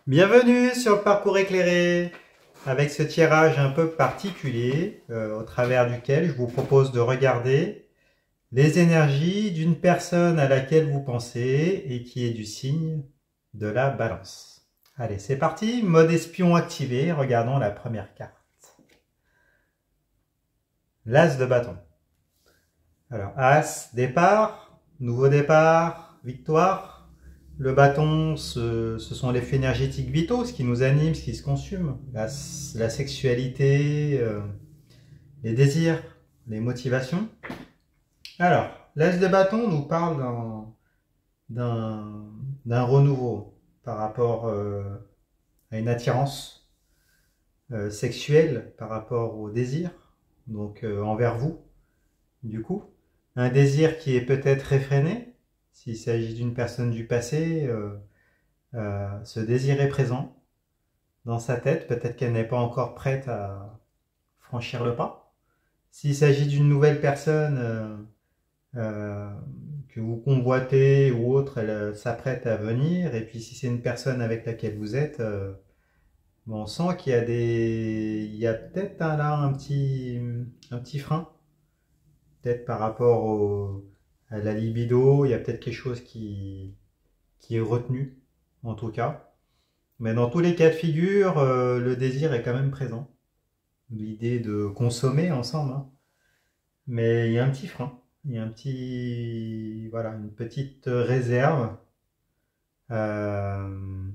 Bienvenue sur le parcours éclairé, avec ce tirage un peu particulier, au travers duquel je vous propose de regarder les énergies d'une personne à laquelle vous pensez et qui est du signe de la Balance. Allez, c'est parti, mode espion activé, regardons la première carte. L'As de bâton. Alors, As, départ, nouveau départ, victoire. Le bâton, ce sont les faits énergétiques vitaux, ce qui nous anime, ce qui se consume. La sexualité, les désirs, les motivations. Alors, l'As de bâton nous parle d'un renouveau par rapport à une attirance sexuelle, par rapport au désir, donc envers vous, du coup. Un désir qui est peut-être réfréné, s'il s'agit d'une personne du passé, ce désir est présent dans sa tête, peut-être qu'elle n'est pas encore prête à franchir le pas. S'il s'agit d'une nouvelle personne que vous convoitez ou autre, elle s'apprête à venir. Et puis si c'est une personne avec laquelle vous êtes, on sent qu'il y a il y a peut-être là un petit frein, peut-être par rapport à la libido. Il y a peut-être quelque chose qui est retenu, en tout cas. Mais dans tous les cas de figure, le désir est quand même présent. L'idée de consommer ensemble, hein. Mais il y a un petit frein. Il y a voilà, une petite réserve. Euh,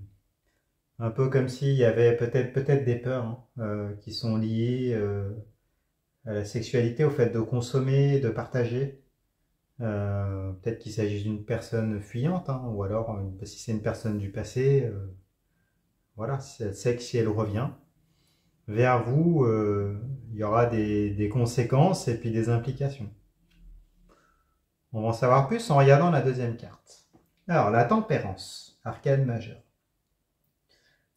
un peu comme s'il y avait peut-être des peurs, hein, qui sont liées à la sexualité, au fait de consommer, de partager. Peut-être qu'il s'agit d'une personne fuyante, hein, ou alors si c'est une personne du passé, voilà, si elle sait que si elle revient vers vous, il y aura des conséquences et puis des implications. On va en savoir plus en regardant la deuxième carte. Alors, la tempérance, arcane majeur.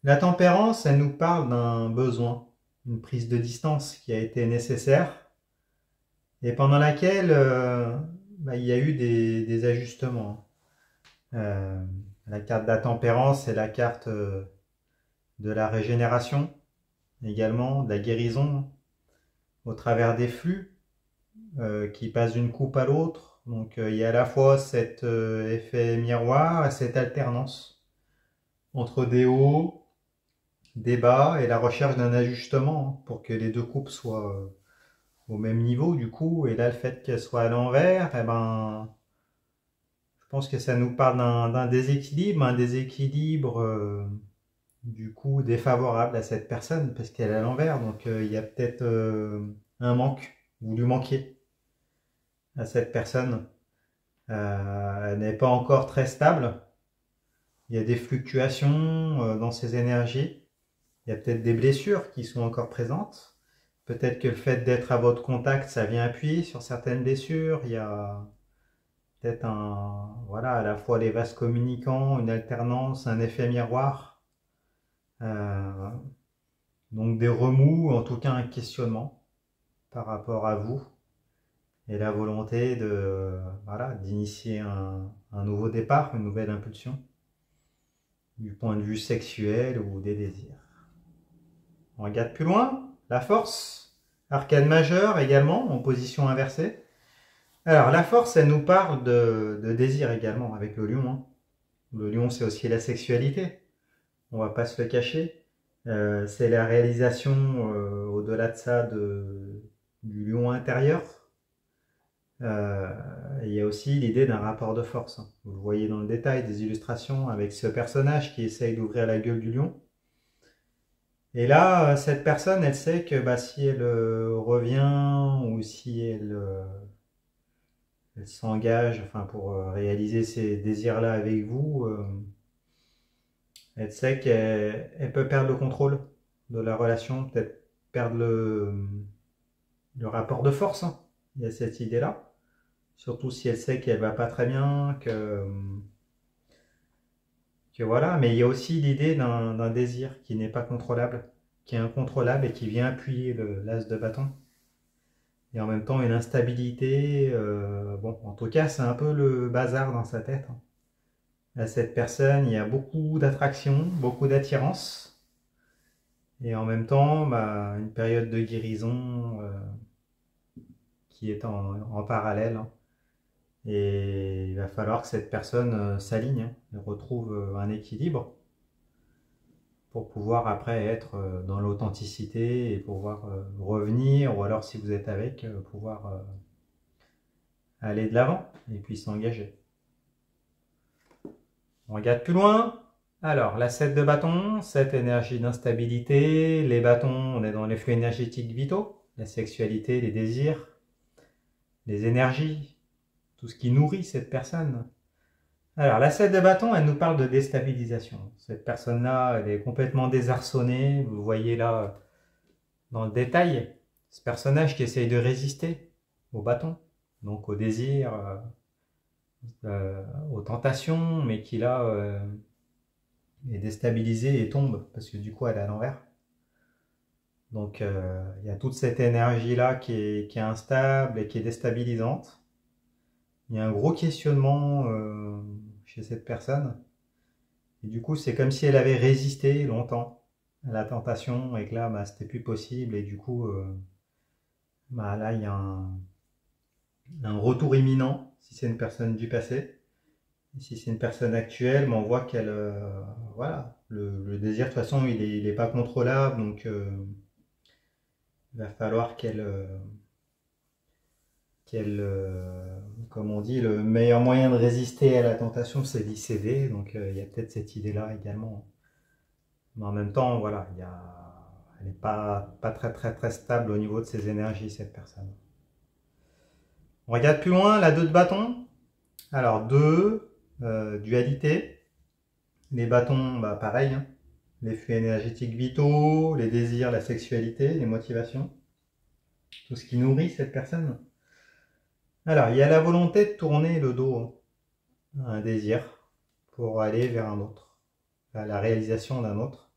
La tempérance, elle nous parle d'un besoin, une prise de distance qui a été nécessaire et pendant laquelle il y a eu des ajustements. La carte de la tempérance, c'est la carte de la régénération, également de la guérison au travers des flux qui passent d'une coupe à l'autre. Donc il y a à la fois cet effet miroir et cette alternance entre des hauts, des bas et la recherche d'un ajustement, hein, pour que les deux coupes soient au même niveau du coup. Et là, le fait qu'elles soient à l'envers, eh ben, je pense que ça nous parle d'un déséquilibre, un déséquilibre du coup défavorable à cette personne parce qu'elle est à l'envers. Donc il y a peut-être un manque, vous lui manquiez à cette personne. Elle n'est pas encore très stable. Il y a des fluctuations dans ses énergies. Il y a peut-être des blessures qui sont encore présentes. Peut-être que le fait d'être à votre contact, ça vient appuyer sur certaines blessures. Il y a peut-être voilà, à la fois les vases communicants, une alternance, un effet miroir. Euh, donc des remous, en tout cas un questionnement par rapport à vous et la volonté voilà, d'initier un nouveau départ, une nouvelle impulsion du point de vue sexuel ou des désirs. On regarde plus loin, la force, arcane majeur également, en position inversée. Alors la force, elle nous parle de désir également, avec le lion, hein. Le lion, c'est aussi la sexualité, on va pas se le cacher. C'est la réalisation, au-delà de ça, du lion intérieur. Il y a aussi l'idée d'un rapport de force, hein. Vous le voyez dans le détail des illustrations avec ce personnage qui essaye d'ouvrir la gueule du lion. Et là, cette personne, elle sait que si elle revient ou si elle s'engage, enfin, pour réaliser ces désirs-là avec vous, elle sait qu'elle peut perdre le contrôle de la relation, peut-être perdre le rapport de force, hein. Il y a cette idée-là. Surtout si elle sait qu'elle va pas très bien, que voilà. Mais il y a aussi l'idée d'un désir qui n'est pas contrôlable, qui est incontrôlable et qui vient appuyer l'as de bâton. Et en même temps une instabilité. Bon, en tout cas, c'est un peu le bazar dans sa tête, hein. à cette personne, il y a beaucoup d'attraction, beaucoup d'attirance. Et en même temps, bah, une période de guérison qui est en parallèle, hein. Et il va falloir que cette personne s'aligne, hein, et retrouve un équilibre pour pouvoir après être dans l'authenticité et pouvoir revenir, ou alors si vous êtes avec, pouvoir aller de l'avant et puis s'engager. On regarde plus loin. Alors, la 7 de bâton, cette énergie d'instabilité. Les bâtons, on est dans les flux énergétiques vitaux, la sexualité, les désirs, les énergies, tout ce qui nourrit cette personne. Alors, la 7 de bâton, elle nous parle de déstabilisation. Cette personne-là, elle est complètement désarçonnée. Vous voyez là, dans le détail, ce personnage qui essaye de résister au bâton, donc au désir, aux tentations, mais qui là est déstabilisée et tombe, parce que du coup, elle est à l'envers. Donc, il y a toute cette énergie-là qui est instable et qui est déstabilisante. Il y a un gros questionnement chez cette personne. Et du coup, c'est comme si elle avait résisté longtemps à la tentation et que là, bah, c'était plus possible. Et du coup, bah, là, il y a un retour imminent si c'est une personne du passé. Et si c'est une personne actuelle, bah, on voit qu'elle, voilà, le désir de toute façon, il est pas contrôlable. Donc, il va falloir comme on dit, le meilleur moyen de résister à la tentation, c'est d'y céder. Donc, il y a peut-être cette idée-là également. Mais en même temps, voilà, elle n'est pas très très très stable au niveau de ses énergies, cette personne. On regarde plus loin, la 2 de bâton. Alors 2, dualité. Les bâtons, bah, pareil, hein. Les flux énergétiques vitaux, les désirs, la sexualité, les motivations. Tout ce qui nourrit cette personne. Alors, il y a la volonté de tourner le dos à un désir pour aller vers un autre, à la réalisation d'un autre.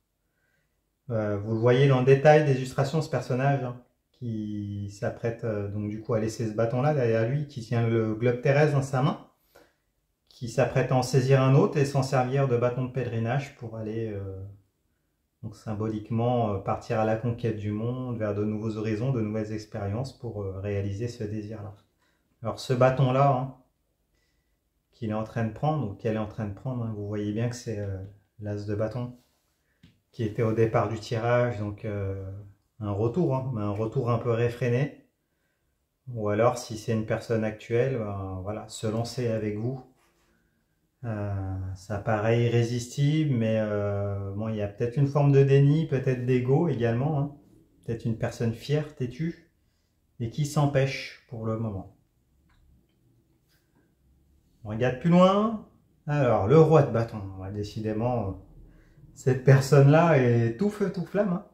Vous le voyez dans le détail des illustrations, ce personnage, hein, qui s'apprête donc du coup à laisser ce bâton-là derrière lui, qui tient le globe terrestre dans sa main, qui s'apprête à en saisir un autre et s'en servir de bâton de pèlerinage pour aller donc symboliquement partir à la conquête du monde, vers de nouveaux horizons, de nouvelles expériences pour réaliser ce désir-là. Alors ce bâton-là, hein, qu'il est en train de prendre, ou qu'elle est en train de prendre, hein, vous voyez bien que c'est l'as de bâton qui était au départ du tirage, donc un retour, hein, mais un retour un peu réfréné. Ou alors, si c'est une personne actuelle, ben, voilà, se lancer avec vous. Ça paraît irrésistible, mais bon, il y a peut-être une forme de déni, peut-être d'ego également, hein. Peut-être une personne fière, têtue, et qui s'empêche pour le moment. On regarde plus loin. Alors, le roi de bâton, ouais, décidément, cette personne-là est tout feu, tout flamme, hein.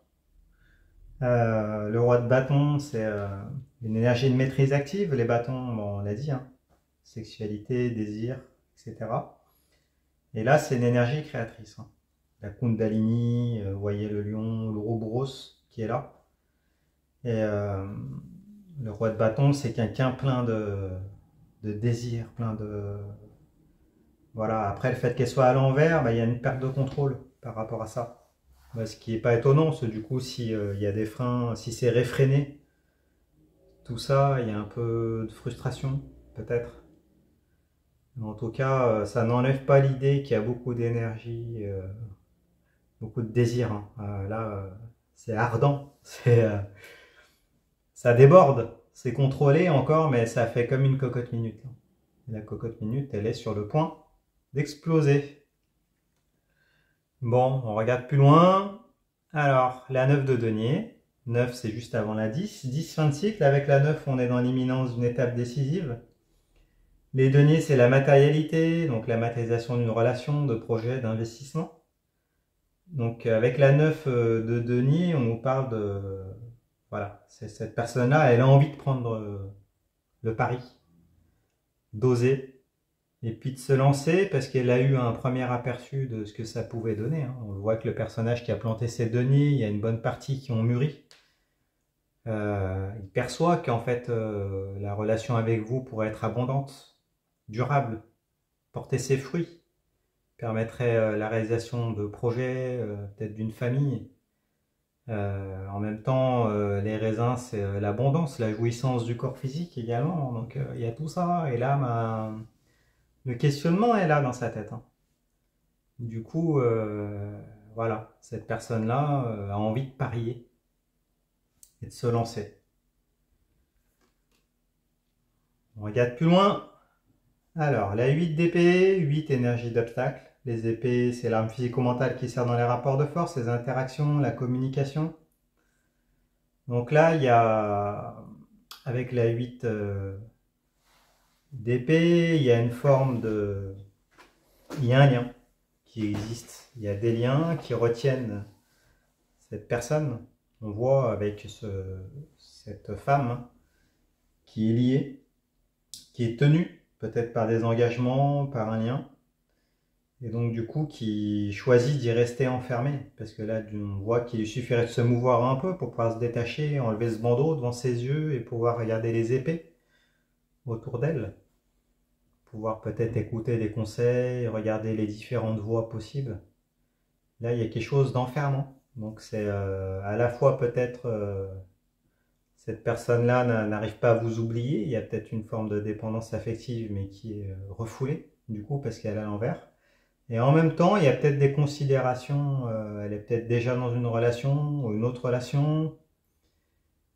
Le roi de bâton, c'est une énergie de maîtrise active. Les bâtons, bon, on l'a dit, hein, sexualité, désir, etc. Et là, c'est une énergie créatrice, hein. La Kundalini, vous voyez le lion, l'Ouroboros qui est là. Et le roi de bâton, c'est quelqu'un plein de désir, plein de... Voilà, après le fait qu'elle soit à l'envers, bah, il y a une perte de contrôle par rapport à ça. Bah, ce qui n'est pas étonnant, parce que du coup, s'il y a des freins, si c'est réfréné, tout ça, il y a un peu de frustration, peut-être. En tout cas, ça n'enlève pas l'idée qu'il y a beaucoup d'énergie, beaucoup de désir, hein. Là, c'est ardent, ça déborde, c'est contrôlé encore, mais ça fait comme une cocotte minute. La cocotte minute, elle est sur le point d'exploser. Bon, on regarde plus loin. Alors, la 9 de denier. 9, c'est juste avant la 10. 10, fin de cycle. Avec la 9, on est dans l'imminence d'une étape décisive. Les deniers, c'est la matérialité, donc la matérialisation d'une relation, de projet, d'investissement. Donc, avec la 9 de denier, on nous parle de... Voilà, cette personne-là, elle a envie de prendre le pari, d'oser, et puis de se lancer parce qu'elle a eu un premier aperçu de ce que ça pouvait donner, hein. On voit que le personnage qui a planté ses deniers, il y a une bonne partie qui ont mûri. Il perçoit qu'en fait la relation avec vous pourrait être abondante, durable, porter ses fruits. permettrait la réalisation de projets, peut-être d'une famille. En même temps, les raisins, c'est l'abondance, la jouissance du corps physique également. Donc il y a tout ça. Et là, le questionnement est là dans sa tête, hein. Du coup, voilà, cette personne-là a envie de parier et de se lancer. On regarde plus loin. Alors, la 8 d'épée, 8 énergie d'obstacle. Les épées, c'est l'arme physico-mentale qui sert dans les rapports de force, les interactions, la communication. Donc là, il y a, avec la 8 d'épée, il y a une forme de... Il y a un lien qui existe. Il y a des liens qui retiennent cette personne. On voit avec cette femme qui est liée, qui est tenue, peut-être par des engagements, par un lien. Et donc du coup qui choisit d'y rester enfermé, parce que là on voit qu'il lui suffirait de se mouvoir un peu pour pouvoir se détacher, enlever ce bandeau devant ses yeux et pouvoir regarder les épées autour d'elle, pouvoir peut-être écouter des conseils, regarder les différentes voies possibles. Là il y a quelque chose d'enfermant, donc c'est à la fois peut-être cette personne-là n'arrive pas à vous oublier, il y a peut-être une forme de dépendance affective mais qui est refoulée du coup parce qu'elle est à l'envers. Et en même temps, il y a peut-être des considérations, elle est peut-être déjà dans une relation ou une autre relation.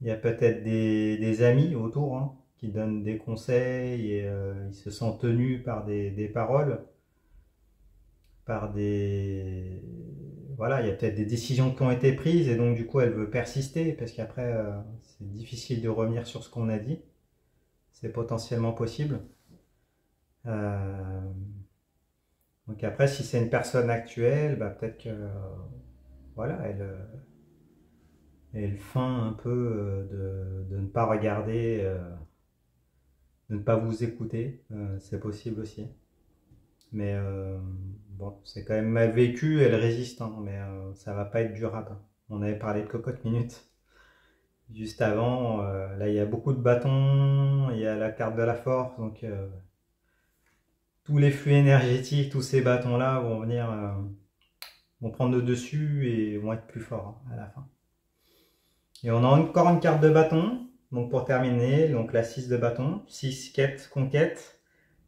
Il y a peut-être des amis autour, hein, qui donnent des conseils et ils se sentent tenus par des paroles, par des... Voilà, il y a peut-être des décisions qui ont été prises et donc du coup elle veut persister parce qu'après c'est difficile de revenir sur ce qu'on a dit. C'est potentiellement possible. Euh, Donc après, si c'est une personne actuelle, bah peut-être que voilà, elle feint un peu de ne pas regarder, de ne pas vous écouter. C'est possible aussi. Mais bon, c'est quand même mal vécu, elle résiste, hein, mais ça va pas être durable. On avait parlé de cocotte minute juste avant. Là, il y a beaucoup de bâtons, il y a la carte de la force, donc tous les flux énergétiques, tous ces bâtons-là vont venir, vont prendre le dessus et vont être plus forts, hein, à la fin. Et on a encore une carte de bâton. Donc pour terminer, donc la 6 de bâton, 6 quête, conquête.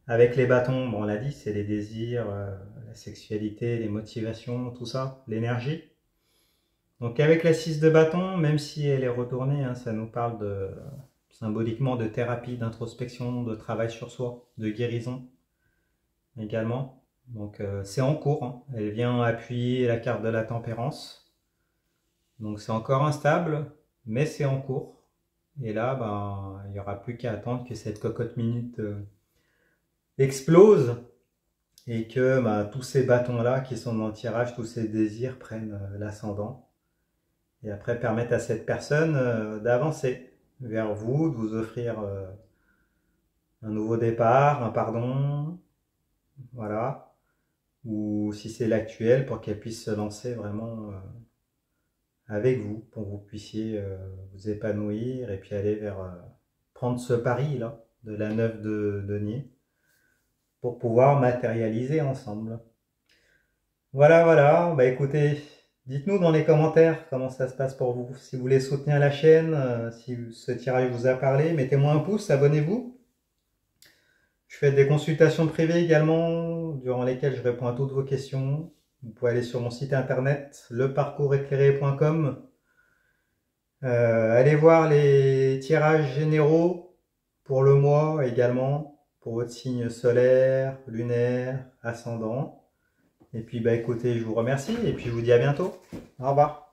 Avec les bâtons, bon on l'a dit, c'est les désirs, la sexualité, les motivations, tout ça, l'énergie. Donc avec la 6 de bâton, même si elle est retournée, hein, ça nous parle symboliquement de thérapie, d'introspection, de travail sur soi, de guérison également. Donc c'est en cours, hein. Elle vient appuyer la carte de la tempérance. Donc c'est encore instable, mais c'est en cours. Et là, ben, il n'y aura plus qu'à attendre que cette cocotte minute explose et que ben, tous ces bâtons-là qui sont dans le tirage, tous ces désirs prennent l'ascendant. Et après permettent à cette personne d'avancer vers vous, de vous offrir un nouveau départ, un pardon, voilà. Ou si c'est l'actuel, pour qu'elle puisse se lancer vraiment avec vous, pour que vous puissiez vous épanouir et puis aller vers prendre ce pari là de la 9 de denier pour pouvoir matérialiser ensemble. Voilà, voilà, bah écoutez, dites-nous dans les commentaires comment ça se passe pour vous. Si vous voulez soutenir la chaîne, si ce tirage vous a parlé, mettez-moi un pouce, abonnez-vous. Je fais des consultations privées également, durant lesquelles je réponds à toutes vos questions. Vous pouvez aller sur mon site internet, leparcoursséclairé.com. Allez voir les tirages généraux pour le mois également, pour votre signe solaire, lunaire, ascendant. Et puis bah écoutez, je vous remercie et puis je vous dis à bientôt. Au revoir.